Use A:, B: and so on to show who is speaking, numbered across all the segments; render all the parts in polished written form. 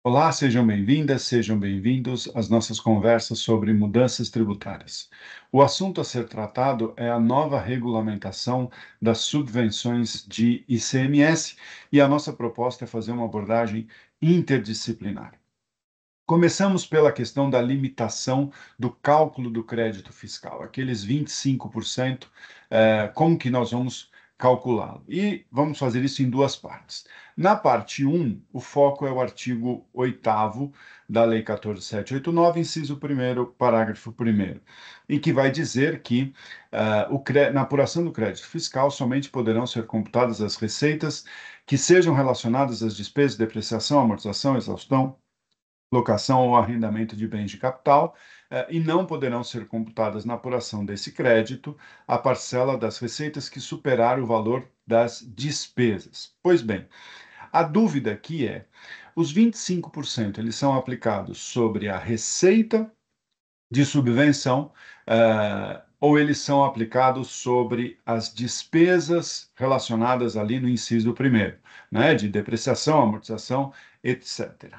A: Olá, sejam bem-vindas, sejam bem-vindos às nossas conversas sobre mudanças tributárias. O assunto a ser tratado é a nova regulamentação das subvenções de ICMS e a nossa proposta é fazer uma abordagem interdisciplinar. Começamos pela questão da limitação do cálculo do crédito fiscal, aqueles 25%, como que nós vamos calculá-lo? E vamos fazer isso em duas partes. Na parte 1, o foco é o artigo 8º da Lei 14.789, inciso 1º, parágrafo 1º, em que vai dizer que na apuração do crédito fiscal somente poderão ser computadas as receitas que sejam relacionadas às despesas de depreciação, amortização, exaustão, locação ou arrendamento de bens de capital, e não poderão ser computadas na apuração desse crédito a parcela das receitas que superar o valor das despesas. Pois bem, a dúvida aqui é, os 25% eles são aplicados sobre a receita de subvenção, ou eles são aplicados sobre as despesas relacionadas ali no inciso primeiro, né, de depreciação, amortização, etc.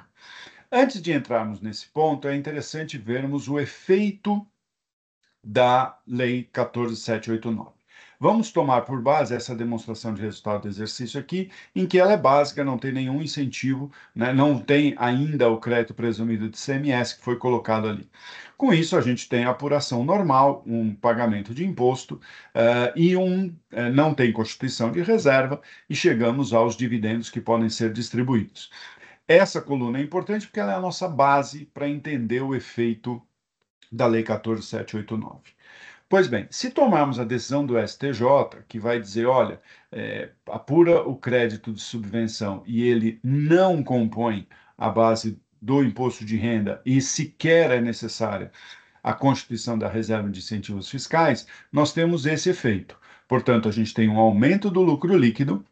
A: Antes de entrarmos nesse ponto, é interessante vermos o efeito da Lei 14.789. Vamos tomar por base essa demonstração de resultado do exercício aqui, em que ela é básica, não tem nenhum incentivo, né, não tem ainda o crédito presumido de CMS que foi colocado ali. Com isso, a gente tem a apuração normal, um pagamento de imposto não tem constituição de reserva e chegamos aos dividendos que podem ser distribuídos. Essa coluna é importante porque ela é a nossa base para entender o efeito da Lei 14.789. Pois bem, se tomarmos a decisão do STJ, que vai dizer, olha, apura o crédito de subvenção e ele não compõe a base do imposto de renda e sequer é necessária a constituição da reserva de incentivos fiscais, nós temos esse efeito. Portanto, a gente tem um aumento do lucro líquido,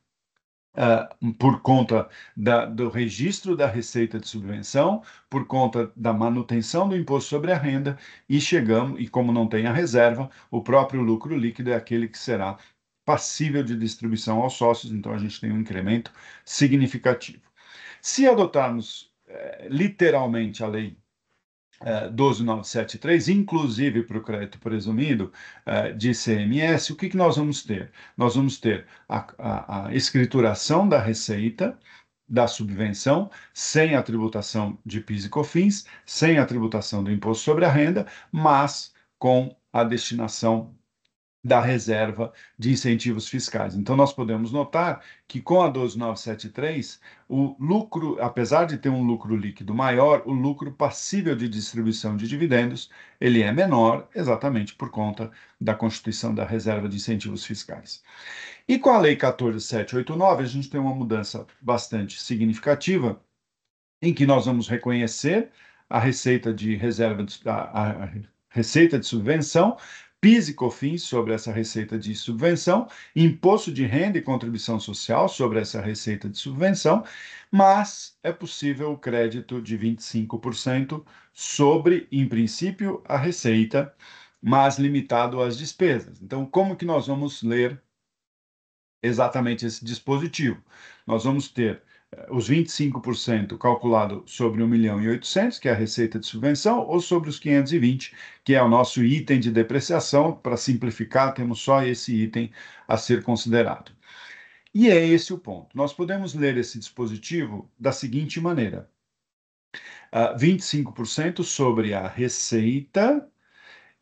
A: por conta do registro da receita de subvenção, por conta da manutenção do imposto sobre a renda, e chegamos, e como não tem a reserva, o próprio lucro líquido é aquele que será passível de distribuição aos sócios, então a gente tem um incremento significativo. Se adotarmos literalmente a lei 12.973, inclusive para o crédito presumido de ICMS, o que nós vamos ter? Nós vamos ter a escrituração da receita, da subvenção, sem a tributação de PIS e COFINS, sem a tributação do imposto sobre a renda, mas com a destinação da reserva de incentivos fiscais. Então, nós podemos notar que com a 12.973, o lucro, apesar de ter um lucro líquido maior, o lucro passível de distribuição de dividendos, ele é menor, exatamente por conta da constituição da reserva de incentivos fiscais. E com a Lei 14.789, a gente tem uma mudança bastante significativa, em que nós vamos reconhecer a receita de reserva, a receita de subvenção, PIS e COFINS sobre essa receita de subvenção, imposto de renda e contribuição social sobre essa receita de subvenção, mas é possível o crédito de 25% sobre, em princípio, a receita, mas limitado às despesas. Então, como que nós vamos ler exatamente esse dispositivo? Nós vamos ter os 25% calculado sobre 1.800.000, que é a receita de subvenção, ou sobre os 520, que é o nosso item de depreciação. Para simplificar, temos só esse item a ser considerado. E é esse o ponto. Nós podemos ler esse dispositivo da seguinte maneira: 25% sobre a receita,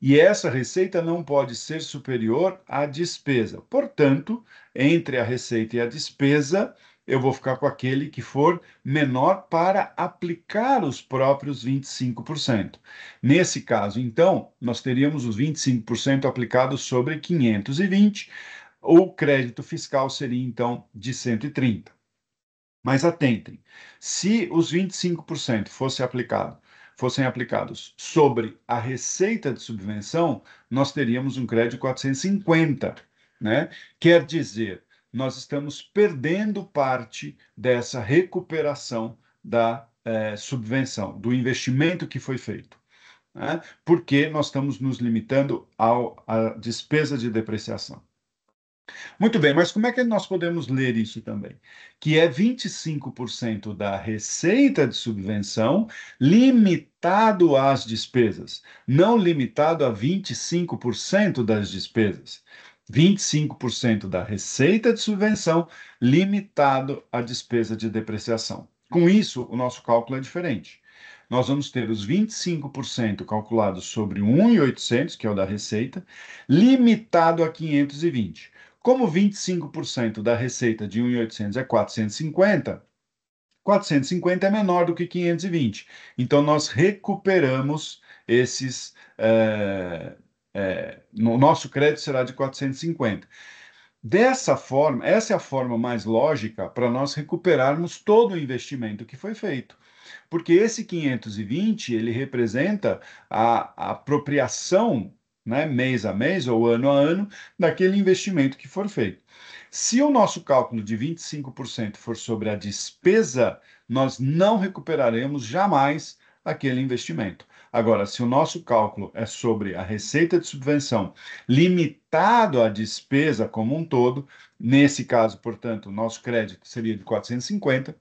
A: e essa receita não pode ser superior à despesa. Portanto, entre a receita e a despesa, eu vou ficar com aquele que for menor para aplicar os próprios 25%. Nesse caso, então, nós teríamos os 25% aplicados sobre 520, o crédito fiscal seria, então, de 130. Mas atentem, se os 25% fossem aplicados sobre a receita de subvenção, nós teríamos um crédito de 450, né? Quer dizer, nós estamos perdendo parte dessa recuperação da subvenção, do investimento que foi feito, né? Porque nós estamos nos limitando à despesa de depreciação. Muito bem, mas como é que nós podemos ler isso também? Que é 25% da receita de subvenção limitado às despesas, não limitado a 25% das despesas. 25% da receita de subvenção limitado à despesa de depreciação. Com isso, o nosso cálculo é diferente. Nós vamos ter os 25% calculados sobre 1.800, que é o da receita, limitado a 520. Como 25% da receita de 1.800 é 450, 450 é menor do que 520. Então, nós recuperamos esses. No nosso crédito será de 450. Dessa forma, essa é a forma mais lógica para nós recuperarmos todo o investimento que foi feito. Porque esse 520, ele representa a apropriação, né, mês a mês ou ano a ano, daquele investimento que for feito. Se o nosso cálculo de 25% for sobre a despesa, nós não recuperaremos jamais aquele investimento. Agora, se o nosso cálculo é sobre a receita de subvenção limitado à despesa como um todo, nesse caso, portanto, o nosso crédito seria de 450,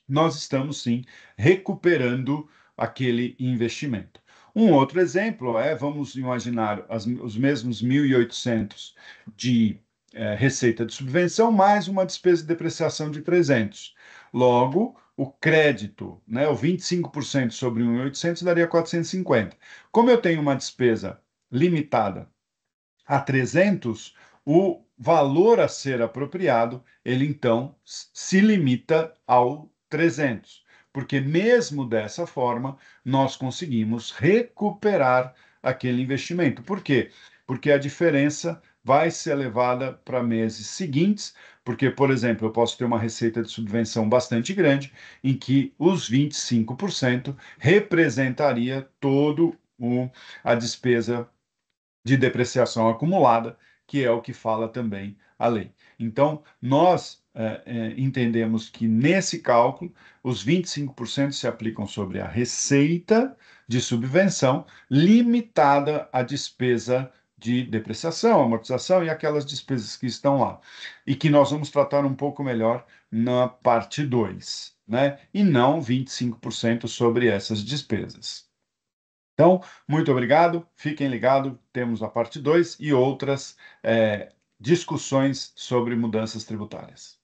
A: nós estamos sim recuperando aquele investimento. Um outro exemplo é, vamos imaginar os mesmos 1.800 de receita de subvenção, mais uma despesa de depreciação de 300. Logo, o crédito, né, o 25% sobre 1.800 daria 450. Como eu tenho uma despesa limitada a 300, o valor a ser apropriado, ele então se limita ao 300, porque mesmo dessa forma, nós conseguimos recuperar aquele investimento. Por quê? Porque a diferença vai ser levada para meses seguintes, porque, por exemplo, eu posso ter uma receita de subvenção bastante grande, em que os 25% representaria todo a despesa de depreciação acumulada, que é o que fala também a lei. Então, nós entendemos que nesse cálculo, os 25% se aplicam sobre a receita de subvenção, limitada à despesa de depreciação, amortização e aquelas despesas que estão lá. E que nós vamos tratar um pouco melhor na parte 2, né? E não 25% sobre essas despesas. Então, muito obrigado, fiquem ligados, temos a parte 2 e outras discussões sobre mudanças tributárias.